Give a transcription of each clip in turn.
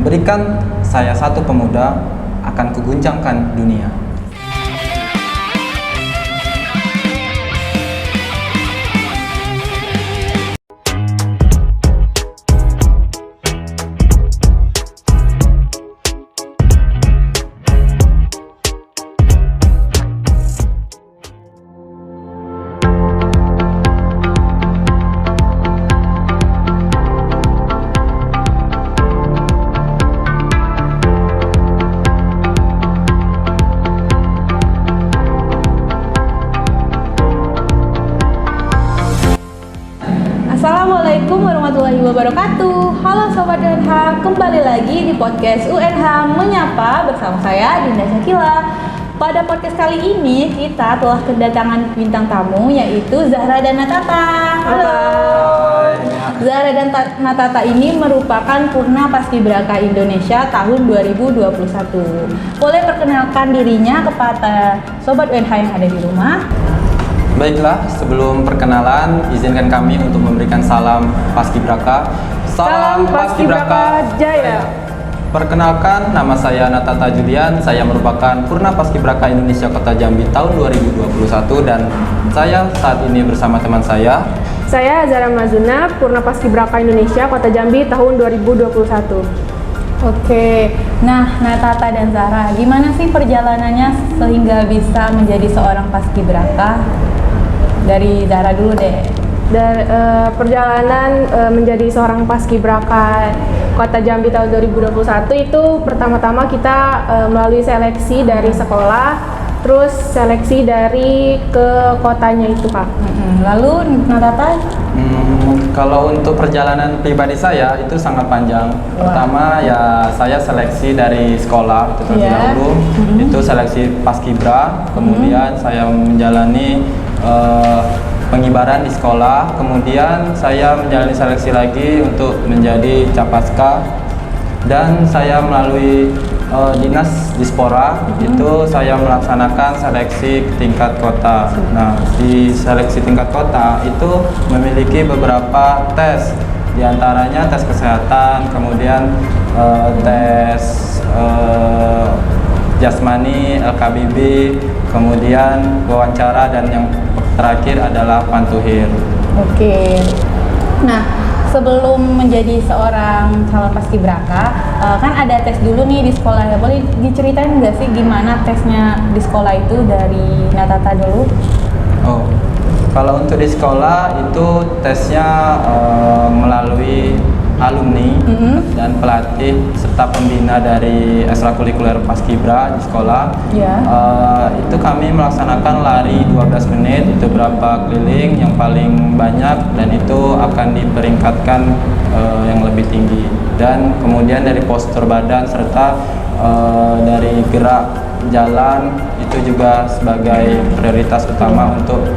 berikan saya satu pemuda, akan kuguncangkan dunia. Assalamualaikum warahmatullahi wabarakatuh. Halo Sobat UNH, kembali lagi di podcast UNH Menyapa bersama saya Dinda Syakila. Pada podcast kali ini kita telah kedatangan bintang tamu yaitu Zahra dan Natata. Halo. Zahra dan Natata ini merupakan Purna Paskibraka Indonesia tahun 2021. Boleh perkenalkan dirinya kepada Sobat UNH yang ada di rumah? Baiklah, sebelum perkenalan, izinkan kami untuk memberikan salam Paskibraka. Salam Paskibraka Jaya. Perkenalkan, nama saya Natata Julian. Saya merupakan Purna Paskibraka Indonesia Kota Jambi tahun 2021 dan saya saat ini bersama teman saya. Saya Zahra Mazuna, Purna Paskibraka Indonesia Kota Jambi tahun 2021. Oke, nah Natata dan Zahra, gimana sih perjalanannya sehingga bisa menjadi seorang paskibraka? Dari Zahra dulu deh. Perjalanan menjadi seorang paskibraka Kota Jambi tahun 2021 itu pertama-tama kita melalui seleksi dari sekolah, terus seleksi dari ke kotanya itu, Kak. Lalu Natata? Kalau untuk perjalanan pribadi saya itu sangat panjang. Pertama ya saya seleksi dari sekolah terlebih dahulu, itu seleksi paskibra. Kemudian saya menjalani pengibaran di sekolah. Kemudian saya menjalani seleksi lagi untuk menjadi capaska. Dan saya melalui dinas Dispora itu saya melaksanakan seleksi tingkat kota. Nah, di seleksi tingkat kota itu memiliki beberapa tes, diantaranya tes kesehatan, kemudian tes jasmani, LKBB, kemudian wawancara, dan yang terakhir adalah pantuhir. Oke. Nah, sebelum menjadi seorang calon paskibraka, kan ada tes dulu nih di sekolah. Boleh diceritain nggak sih gimana tesnya di sekolah itu dari Natata dulu? Oh, kalau untuk di sekolah itu tesnya melalui alumni dan pelatih serta pembina dari ekstrakurikuler paskibra di sekolah. Itu kami melaksanakan lari 12 menit, itu berapa keliling yang paling banyak, dan itu akan diperingkatkan yang lebih tinggi. Dan kemudian dari postur badan serta dari gerak jalan itu juga sebagai prioritas utama untuk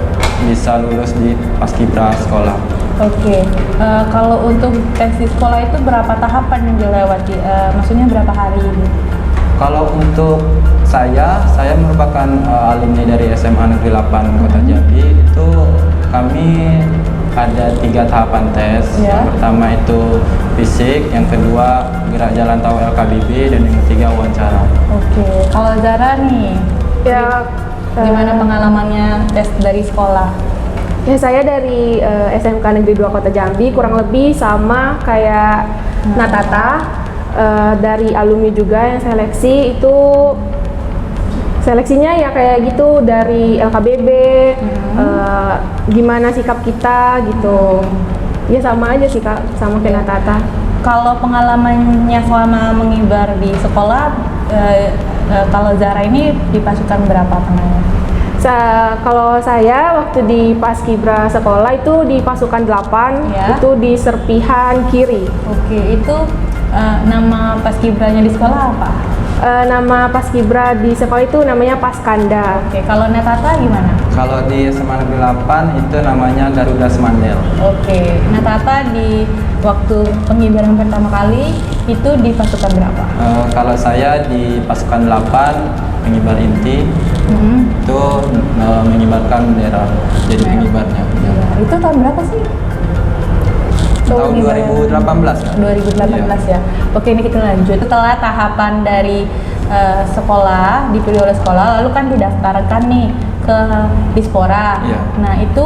bisa lulus di paskibra sekolah. Oke, kalau untuk tes di sekolah itu berapa tahapan yang dilewati? Maksudnya berapa hari ini? Kalau untuk saya merupakan alumni dari SMA Negeri 8 Kota Jambi. Itu kami ada 3 tahapan tes. Yang pertama itu fisik, yang kedua gerak jalan atau LKBB, dan yang ketiga wawancara. Oke, kalau Zahra nih, gimana pengalamannya tes dari sekolah? Ya, saya dari SMK Negeri 2 Kota Jambi, kurang lebih sama kayak Natata. Dari alumni juga yang seleksi itu seleksinya ya kayak gitu, dari LKBB, gimana sikap kita gitu. Ya sama aja sih, Kak, sama kayak Natata. Kalau pengalamannya selama mengibar di sekolah, kalau Zahra ini di pasukan berapa pernahnya? Kalau saya waktu di paskibra sekolah itu di pasukan 8, itu di serpihan kiri. Oke, itu nama paskibranya di sekolah apa? Nama paskibra di sekolah itu namanya Paskanda. Oke, kalau Natata gimana? Kalau di SMA Negeri 8 itu namanya Garuda Semandel. Oke, Natata di waktu pengibaran pertama kali itu di pasukan berapa? Kalau saya di pasukan 8 pengibar inti, itu mengibarkan bendera, jadi pengibarnya. Itu tahun berapa sih? tahun 2018 kan? 2018 ya. Oke, ini kita lanjut. Setelah tahapan dari sekolah, dipilih oleh sekolah, lalu kan didaftarkan nih ke Dispora. Iya. Nah, itu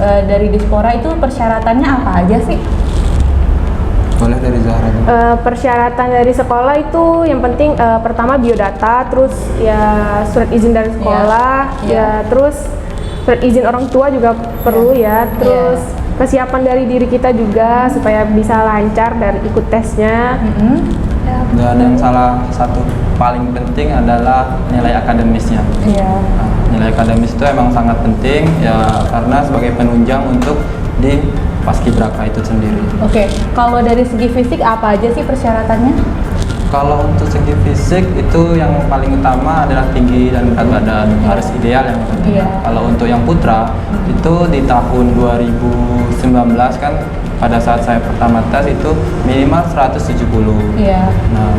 dari Dispora itu persyaratannya apa aja sih? Boleh dari Zahra dulu. Persyaratan dari sekolah itu yang penting pertama biodata, terus ya surat izin dari sekolah, Iya. ya terus surat izin orang tua juga perlu ya, terus kesiapan dari diri kita juga supaya bisa lancar dan ikut tesnya. Dan yang salah satu paling penting adalah nilai akademisnya. Iya. Nah, nilai akademis itu emang sangat penting ya karena sebagai penunjang untuk di Paskibraka itu sendiri. Oke, kalau dari segi fisik apa aja sih persyaratannya? Kalau untuk segi fisik itu yang paling utama adalah tinggi dan berat badan harus ideal yang penting. Iya. Kalau untuk yang putra itu di tahun 2019 kan pada saat saya pertama tes itu minimal 170. Iya. Nah,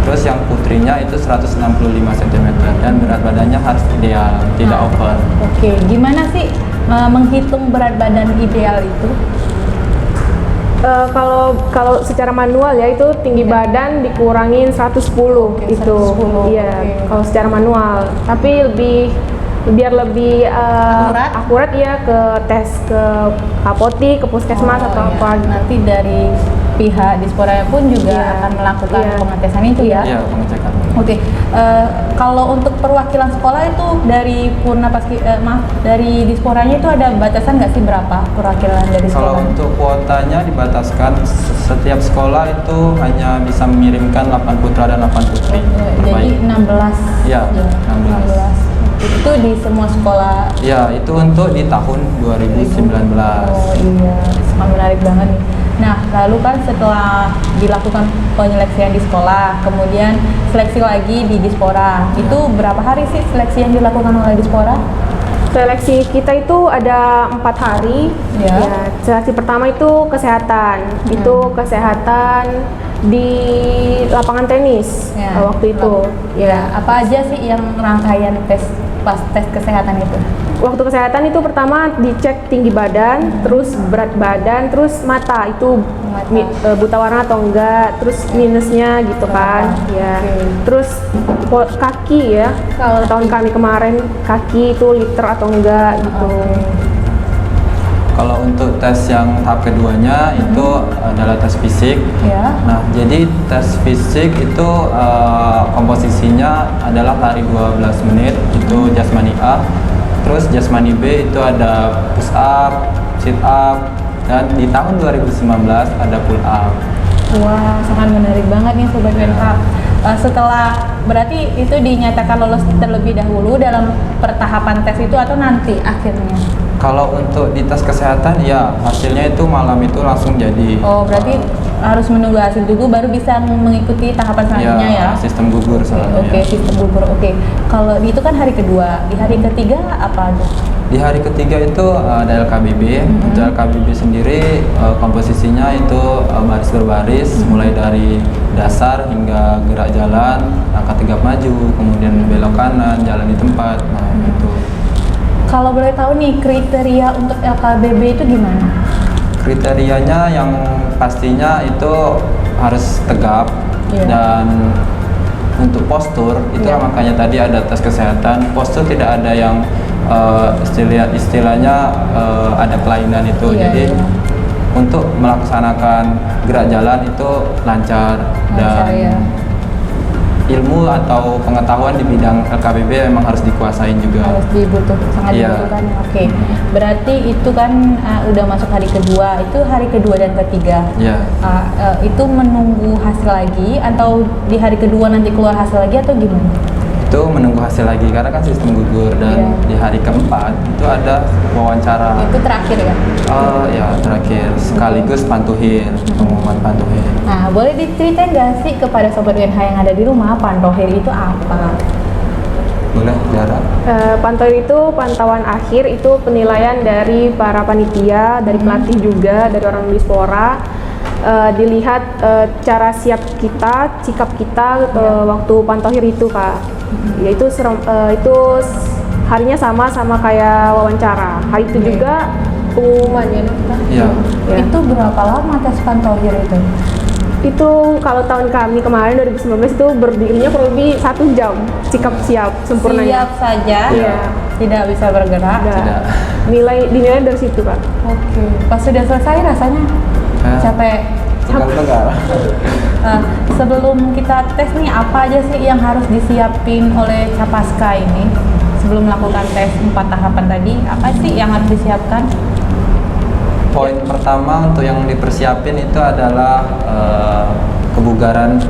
terus yang putrinya itu 165 cm dan berat badannya harus ideal, tidak over. Oke, gimana sih menghitung berat badan ideal itu? Kalau secara manual ya itu tinggi badan dikurangin 110 Oke, itu. 110, Iya, oke. kalau secara manual. Tapi biar lebih akurat ya ke tes ke apotik, ke puskesmas atau iya. apa gitu. Nanti dari pihak Dispora pun juga Iya. akan melakukan Iya. pengetesan itu ya. Iya, pengecekan. Oke, kalau untuk perwakilan sekolah itu dari dari Disporanya itu ada batasan nggak sih berapa perwakilan dari Kalau sekolah? untuk kuotanya dibataskan setiap sekolah itu hanya bisa mengirimkan 8 putra dan 8 putri. Jadi Terbaik. 16. Iya, 16. Itu di semua sekolah. Ya, itu untuk di tahun 2019. Oh iya, sangat menarik banget nih. Nah, lalu kan setelah dilakukan penyeleksian di sekolah, kemudian seleksi lagi di Dispora. Itu berapa hari sih seleksi yang dilakukan oleh Dispora? Seleksi kita itu ada 4 hari. Ya. Ya, seleksi pertama itu kesehatan. Itu kesehatan di lapangan tenis waktu itu. Ya, apa aja sih yang rangkaian tes kesehatan itu? Waktu kesehatan itu pertama dicek tinggi badan, terus berat badan, terus mata itu buta warna atau enggak, terus minusnya gitu kan. Ya. Terus kaki ya. Kalau tahun kami kemarin kaki itu liter atau enggak gitu. Kalau untuk tes yang tahap keduanya itu adalah tes fisik. Ya. Nah, jadi tes fisik itu komposisinya adalah lari 12 menit, itu jasmani A. Terus jasmani B itu ada push up, sit up, dan di tahun 2019 ada pull up. Wah, sangat menarik banget nih Sobat UNH. Setelah berarti itu dinyatakan lolos terlebih dahulu dalam pertahapan tes itu atau nanti akhirnya? Kalau untuk di tes kesehatan ya hasilnya itu malam itu langsung jadi. Oh, berarti harus menunggu hasil dulu baru bisa mengikuti tahapan selanjutnya ya? Sistem gugur soalnya. Oke, sistem gugur. Oke. Kalau itu kan hari kedua, di hari ketiga apa aja? Di hari ketiga itu ada LKBB. Itu LKBB sendiri komposisinya itu baris berbaris mulai dari dasar hingga gerak jalan, angkat tegap maju, kemudian belok kanan, jalan di tempat. Nah, itu. Kalau boleh tahu nih kriteria untuk LKBB itu gimana? Kriterianya yang pastinya itu harus tegap dan untuk postur itu makanya tadi ada tes kesehatan. Postur tidak ada yang istilahnya ada kelainan itu. Jadi untuk melaksanakan gerak jalan itu lancar dan ilmu atau pengetahuan di bidang LKBB memang harus dikuasain juga. Harus sangat dibutuhkan. Oke. Berarti itu kan udah masuk hari kedua. Itu hari kedua dan ketiga. Iya. Itu menunggu hasil lagi atau di hari kedua nanti keluar hasil lagi atau gimana? Itu menunggu hasil lagi karena kan sistem gugur dan di hari keempat itu ada wawancara. Itu terakhir ya? Ya terakhir sekaligus pantuhir, pengumuman pantuhir. Nah, boleh diceritain nggak sih kepada Sobat UNH yang ada di rumah pantuhir itu apa? Boleh, Zahra? Pantuhir itu pantauan akhir, itu penilaian dari para panitia, dari pelatih juga, dari orang Dispora. Dilihat cara siap kita, sikap kita waktu pantohir itu Kak. Yaitu itu harinya sama kayak wawancara. Hari itu juga pengumuman ya Nokta? Iya. Ya. Itu berapa lama tes pantohir itu? Itu kalau tahun kami kemarin 2019 itu berdirinya kurang lebih 1 jam, sikap siap sempurnanya. Siap saja, Iya. tidak bisa bergerak. Udah. Tidak. Dinilai dari situ Kak. Oke, pas sudah selesai rasanya capek. Pegal-pegal. Sebelum kita tes nih, apa aja sih yang harus disiapin oleh Capaska ini sebelum melakukan tes 4 tahapan tadi? Apa sih yang harus disiapkan? Poin pertama untuk yang dipersiapin itu adalah kebugaran,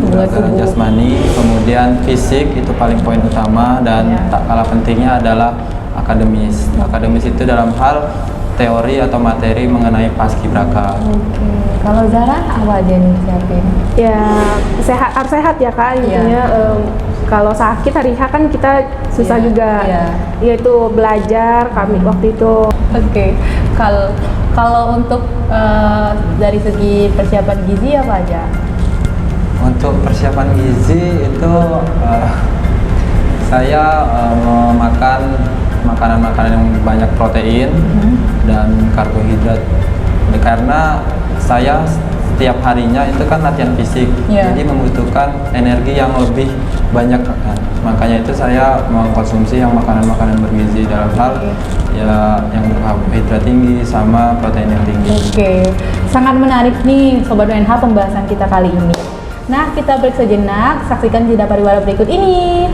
kebugaran tubuh. jasmani, kemudian fisik itu paling poin utama, dan Ya. tak kalah pentingnya adalah akademis. Akademis itu dalam hal teori atau materi mengenai paskibraka. Oke, kalau Zara apa aja nih siapin? Ya harus sehat ya Kak, intinya kalau sakit hari H kan kita susah Iya, juga. iya. Yaitu belajar kami waktu itu. Oke, kalau untuk dari segi persiapan gizi apa aja? Untuk persiapan gizi itu saya memakan makanan-makanan yang banyak protein dan karbohidrat, karena saya setiap harinya itu kan latihan fisik, Iya. jadi membutuhkan energi yang lebih banyak kan. Makanya itu saya mengkonsumsi yang makanan-makanan bergizi dalam hal ya yang karbohidrat tinggi sama protein yang tinggi. Oke, sangat menarik nih Sobat UNH pembahasan kita kali ini. Nah, kita break sejenak, saksikan jeda pariwara berikut ini.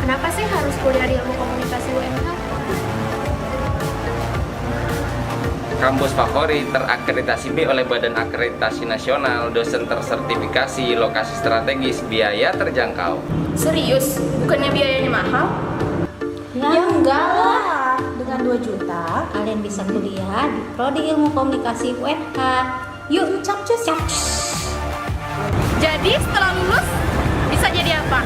Kenapa sih harus kuliah di ilmu komunikasi UNH? Kampus favorit, terakreditasi B oleh Badan Akreditasi Nasional, dosen tersertifikasi, lokasi strategis, biaya terjangkau. Serius? Bukannya biayanya mahal? Ya enggak lah. Dengan 2 juta kalian bisa kuliah di Prodi Ilmu Komunikasi UNH. Yuk capcus. Jadi setelah lulus, bisa jadi apa?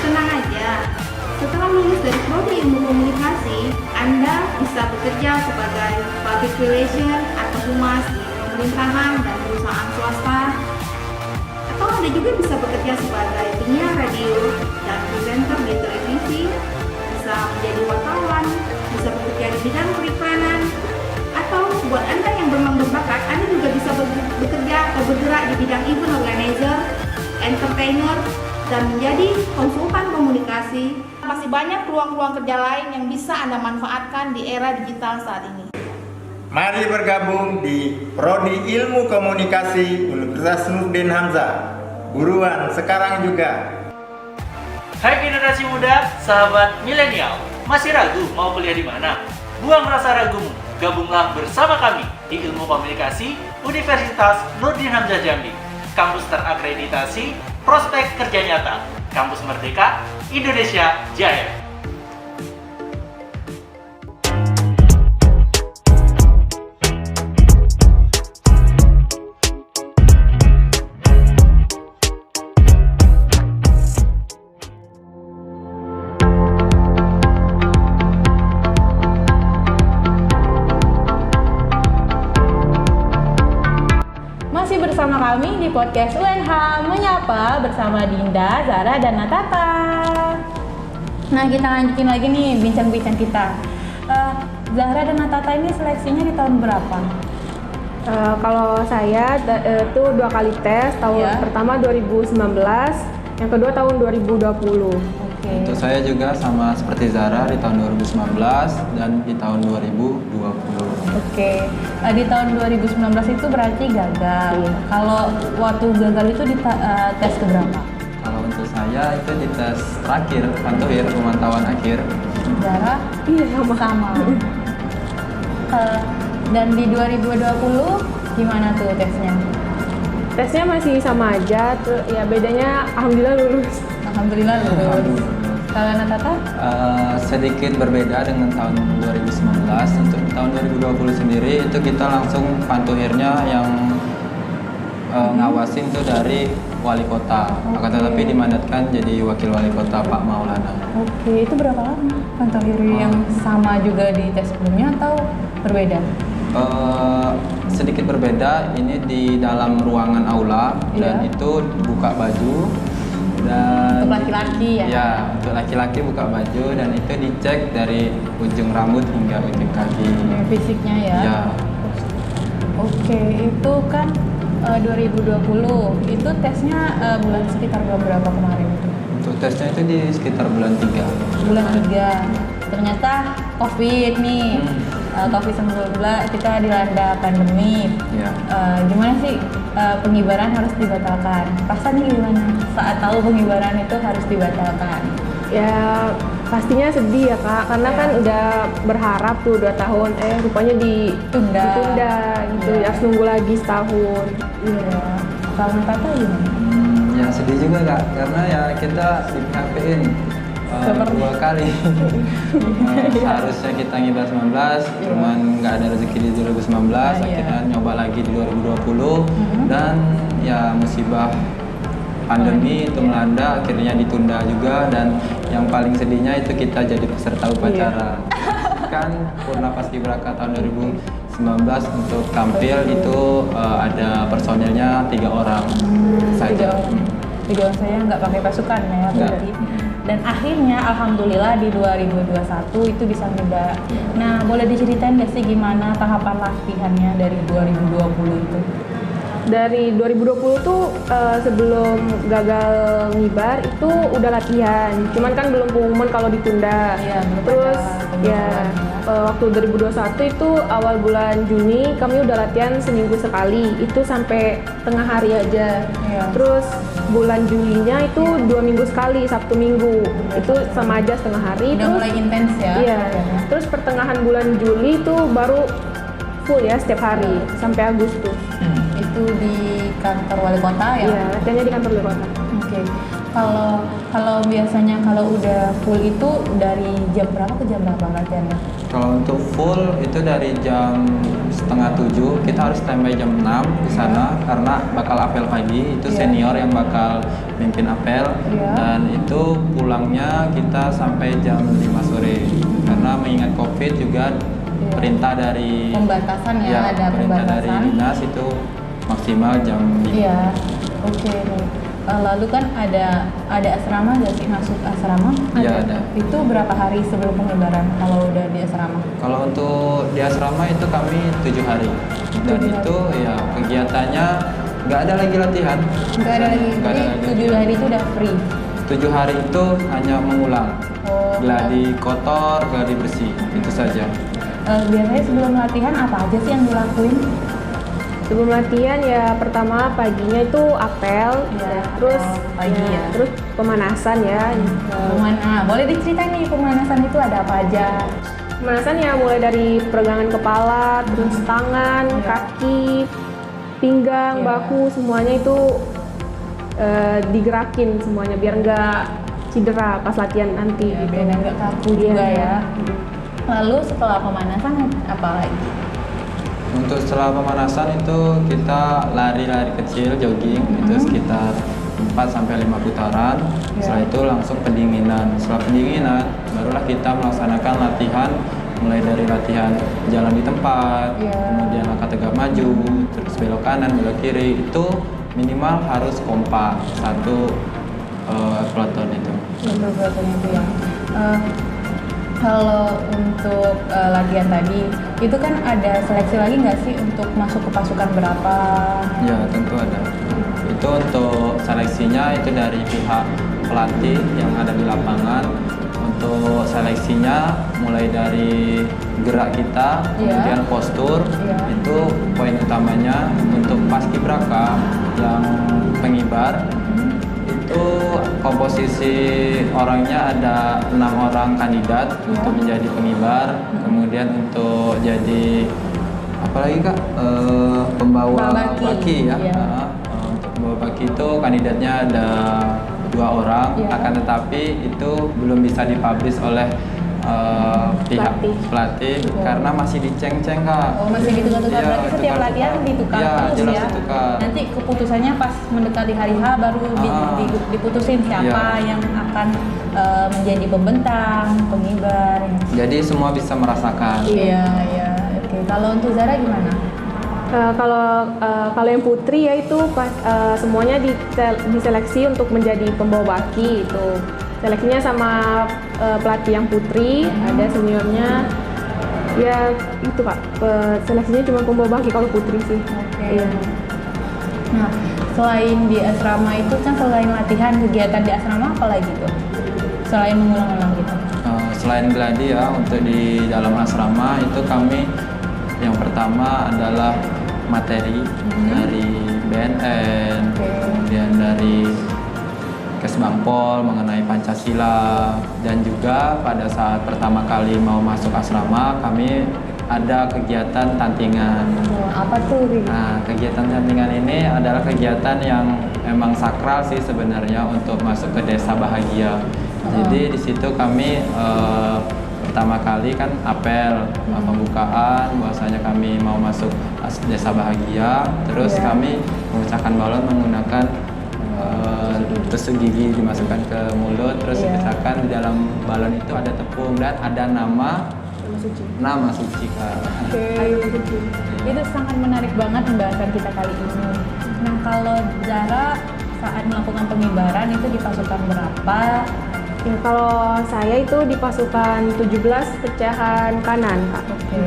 Tenang aja, setelah lulus dari Prodi Ilmu Komunikasi, Anda bisa bekerja sebagai public relation atau humas di pemerintahan dan perusahaan swasta, atau Anda juga bisa bekerja sebagai penyiar radio dan presenter di televisi, bisa menjadi wartawan, bisa bekerja di bidang periklanan, atau buat Anda yang memang berbakat, Anda juga bisa bekerja atau bergerak di bidang event organizer, entertainer, dan menjadi konsultan komunikasi. Masih banyak peluang-peluang kerja lain yang bisa Anda manfaatkan di era digital saat ini. Mari bergabung di Prodi Ilmu Komunikasi Universitas Nurdin Hamzah. Buruan sekarang juga. Hai generasi muda, sahabat milenial, masih ragu mau kuliah di mana? Buang rasa ragumu, gabunglah bersama kami di Ilmu Komunikasi Universitas Nurdin Hamzah Jambi. Kampus terakreditasi, prospek kerja nyata, kampus merdeka, Indonesia Jaya. kami di podcast UNH Menyapa bersama Dinda, Zara, dan Natata. Nah, kita lanjutin lagi nih bincang-bincang kita. Zahra dan Natata ini seleksinya di tahun berapa? Kalau saya itu 2 kali tes, tahun pertama 2019, yang kedua tahun 2020. Untuk saya juga sama seperti Zara di tahun 2019 dan di tahun 2020. Oke. Di tahun 2019 itu berarti gagal. Kalau waktu gagal itu di tes keberapa? Kalau untuk saya itu di tes terakhir, Pantuhir, pemantauan akhir. Zara? Iya, sama. Dan di 2020 gimana tuh tesnya? Tesnya masih sama aja, ya bedanya alhamdulillah lulus. Alhamdulillah lulus. Kalau Natata? Sedikit berbeda dengan tahun 2019. Untuk tahun 2020 sendiri itu kita langsung pantuhirnya yang ngawasin tuh dari wali kota. Akan tetapi dimandatkan jadi wakil wali kota Pak Maulana. Oke, itu berapa lama pantuhir yang sama juga di tes sebelumnya atau berbeda? Sedikit berbeda. Ini di dalam ruangan aula dan itu buka baju. Dan untuk laki-laki ya? Ya, untuk laki-laki buka baju dan itu dicek dari ujung rambut hingga ujung kaki. Fisiknya ya? Ya. Oke, itu kan 2020, itu tesnya bulan sekitar berapa kemarin itu? Untuk tesnya itu di sekitar bulan 3. Bulan 3. Ternyata COVID nih. COVID-19 kita dilanda pandemi. Ya. Gimana sih pengibaran harus dibatalkan? Rasanya gimana saat tahu pengibaran itu harus dibatalkan? Ya pastinya sedih ya Kak, karena kan udah berharap tuh 2 tahun, rupanya ditunda gitu, harus nunggu lagi setahun. Iya. Kalau Tata gimana? Ya sedih juga Kak, karena ya kita di PHP-in 2 kali. Harusnya kita ngibar 19, cuman nggak ada rezeki di 2019, akhirnya nyoba lagi di 2020 dan ya musibah pandemi itu melanda, akhirnya ditunda juga. Dan yang paling sedihnya itu kita jadi peserta upacara. Kan Purna Paskibraka tahun 2019 untuk tampil itu ada personilnya 3 orang saja. 3 orang saya nggak pakai pasukan ya berarti. Dan akhirnya alhamdulillah di 2021 itu bisa nyoba. Nah, boleh diceritain nggak sih gimana tahapan latihannya dari 2020 itu? Dari 2020 tuh sebelum gagal ngibar itu udah latihan, cuman kan belum pengumuman kalau ditunda. Terus waktu 2021 itu awal bulan Juni kami udah latihan seminggu sekali, itu sampai tengah hari aja. Terus bulan Julinya itu 2 minggu sekali, Sabtu Minggu, itu sama aja setengah hari. Udah mulai intens ya? Iya. Terus pertengahan bulan Juli itu baru full ya setiap hari sampai Agustus. Itu di kantor wali kota ya? Iya, latihannya di kantor wali kota. Oke. Kalau biasanya kalau udah full itu dari jam berapa ke jam berapa latihannya? Kalau untuk full itu dari jam 6:30, kita harus standby jam 6 di sana karena bakal apel pagi. Itu senior yang bakal mimpin apel dan itu pulangnya kita sampai jam 5 sore karena mengingat COVID juga. Perintah dari pembatasan ya, ada perintah pembatasan dari dinas itu maksimal jam 5. Iya, oke. Lalu kan ada asrama nggak sih, masuk asrama? Iya ada. Itu berapa hari sebelum pengibaran kalau udah di asrama? Kalau untuk di asrama itu kami 7 hari dan itu ya kegiatannya nggak ada lagi latihan. Nggak ada lagi. Jadi 7 hari itu udah free. 7 hari itu hanya mengulang. Gladi kotor, gladi bersih, itu saja. Biasanya sebelum latihan apa aja sih yang dilakuin? Sebelum latihan ya pertama paginya itu apel, terus terus pemanasan ya. Boleh diceritain nih pemanasan itu ada apa aja? Pemanasan ya mulai dari peregangan kepala, terus tangan, kaki, pinggang, bahu, semuanya itu digerakin semuanya biar nggak cedera pas latihan nanti. Biar nggak kaku juga ya. Lalu setelah pemanasan apa lagi? Untuk setelah pemanasan itu kita lari-lari kecil, jogging, itu sekitar 4-5 putaran. Setelah itu langsung pendinginan. Setelah pendinginan, barulah kita melaksanakan latihan, mulai dari latihan jalan di tempat, kemudian langkah tegak maju, terus belok kanan, belok kiri. Itu minimal harus kompak satu peloton itu. Satu peloton itu ya. Kalau untuk latihan tadi, itu kan ada seleksi lagi nggak sih untuk masuk ke pasukan berapa? Ya tentu ada. Itu untuk seleksinya itu dari pihak pelatih yang ada di lapangan. Untuk seleksinya mulai dari gerak kita, kemudian postur, itu poin utamanya. Untuk paskibraka yang pengibar, itu komposisi orangnya ada 6 orang kandidat untuk menjadi pengibar. Kemudian untuk jadi apa lagi Kak? Pembawa baki ya. Untuk pembawa baki itu kandidatnya ada 2 orang, akan tetapi itu belum bisa dipublish oleh pihak pelatih karena masih diceng-ceng Kak. Oh, masih ditukar-tukar, berarti setiap latihan ditukar terus jelas ya. ditukar. Nanti keputusannya pas mendekati hari H baru diputusin siapa yang akan menjadi pembentang, pengibar. Jadi semua bisa merasakan. Iya. Oke. Kalau untuk Zara gimana? Kalau yang putri ya itu semuanya diseleksi untuk menjadi pembawa baki itu. Seleksinya sama pelatih yang putri, ada seniornya. Ya itu Pak, seleksinya cuma pembawa baki kalau putri sih. Oke. Nah, selain di asrama itu kan selain latihan, kegiatan di asrama apa lagi tuh? Selain mengulang-ulang gitu. Selain gladi ya, untuk di dalam asrama itu kami yang pertama adalah materi dari BNN, kemudian dari Kesbangpol mengenai Pancasila, dan juga pada saat pertama kali mau masuk asrama kami ada kegiatan tantingan. Apa tuh? Nah, kegiatan tantingan ini adalah kegiatan yang emang sakral sih sebenarnya untuk masuk ke desa bahagia. Jadi di situ kami pertama kali kan apel pembukaan bahwasanya kami mau masuk desa bahagia, terus kami memecahkan balon menggunakan tusuk gigi, dimasukkan ke mulut, terus dipecahkan. Di dalam balon itu ada tepung dan ada nama suci Kak. Itu sangat menarik banget pembahasan kita kali ini. Nah, kalau Zara saat melakukan pengibaran itu di pasukan berapa? Ya, kalau saya itu di pasukan 17 pecahan kanan Kak. Oke.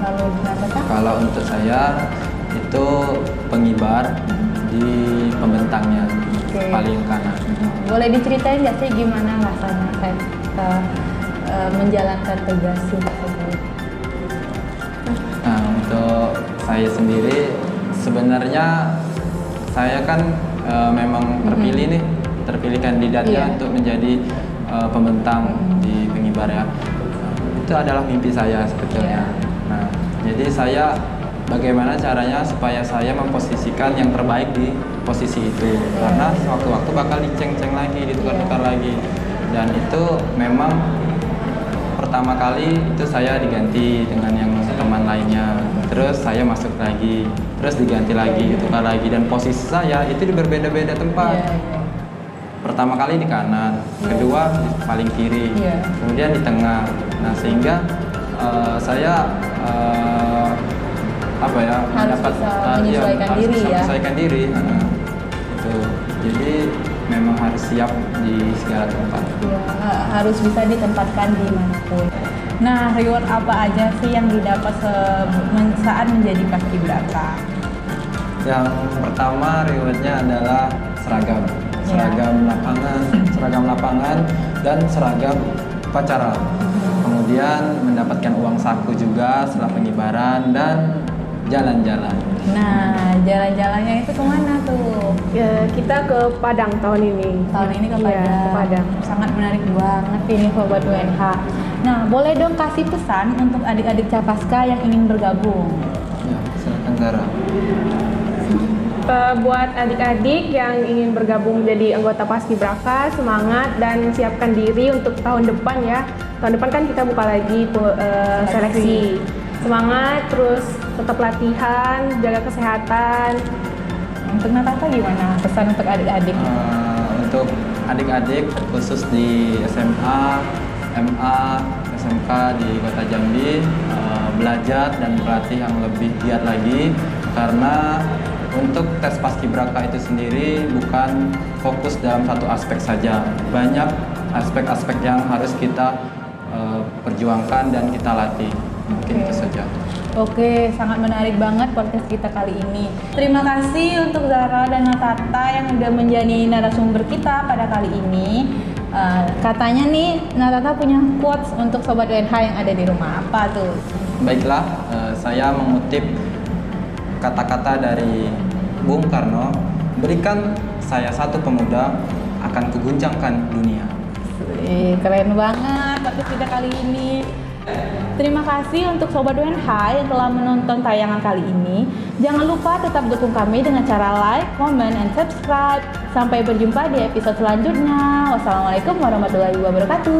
Lalu gimana Kak? Kalau untuk saya itu pengibar di pembentangnya paling kanan. Boleh diceritain nggak sih gimana rasanya menjalankan tugas tersebut? Nah, untuk saya sendiri sebenarnya saya kan memang terpilih kandidatnya untuk menjadi pembentang di pengibar ya. Itu adalah mimpi saya sebetulnya. Nah, jadi saya bagaimana caranya supaya saya memposisikan yang terbaik di posisi itu, karena sewaktu-waktu bakal diceng-ceng lagi, ditukar-tukar lagi, dan itu memang pertama kali itu saya diganti dengan yang teman lainnya, terus saya masuk lagi, terus diganti lagi, ditukar lagi, dan posisi saya itu di berbeda-beda tempat. Pertama kali di kanan, kedua di paling kiri, kemudian di tengah. Nah, sehingga saya harus bisa menyesuaikan diri. Itu jadi memang harus siap di segala tempat. Harus bisa ditempatkan dimanapun. Nah, reward apa aja sih yang didapat saat menjadi paskibraka? Yang pertama rewardnya adalah seragam lapangan dan seragam upacara. Kemudian mendapatkan uang saku juga setelah pengibaran dan jalan-jalan. Nah, jalan-jalannya itu kemana tuh? Ya, kita ke Padang tahun ini. Tahun ini ke Padang. Iya, ke Padang. Sangat menarik banget ini Sobat UNH. Nah, boleh dong kasih pesan untuk adik-adik Capaska yang ingin bergabung? Ya, silakan Zara. Buat adik-adik yang ingin bergabung menjadi anggota Paskibraka, semangat dan siapkan diri untuk tahun depan ya. Tahun depan kan kita buka lagi seleksi. Semangat, terus tetap latihan, jaga kesehatan. Untuk Natasha gimana pesan untuk adik-adik? Untuk adik-adik khusus di SMA, MA, SMK di Kota Jambi, belajar dan berlatih yang lebih giat lagi, karena untuk tes paskibraka itu sendiri bukan fokus dalam satu aspek saja. Banyak aspek-aspek yang harus kita perjuangkan dan kita latih. Mungkin itu saja. Oke, sangat menarik banget podcast kita kali ini. Terima kasih untuk Zara dan Natata yang udah menjadi narasumber kita pada kali ini. Katanya nih, Natata punya quotes untuk Sobat UNH yang ada di rumah. Apa tuh? Baiklah, saya mengutip kata-kata dari Bung Karno, berikan saya satu pemuda, akan kuguncangkan dunia. Keren banget podcast kita kali ini. Terima kasih untuk Sobat UNH yang telah menonton tayangan kali ini. Jangan lupa tetap dukung kami dengan cara like, comment, and subscribe. Sampai berjumpa di episode selanjutnya. Wassalamualaikum warahmatullahi wabarakatuh.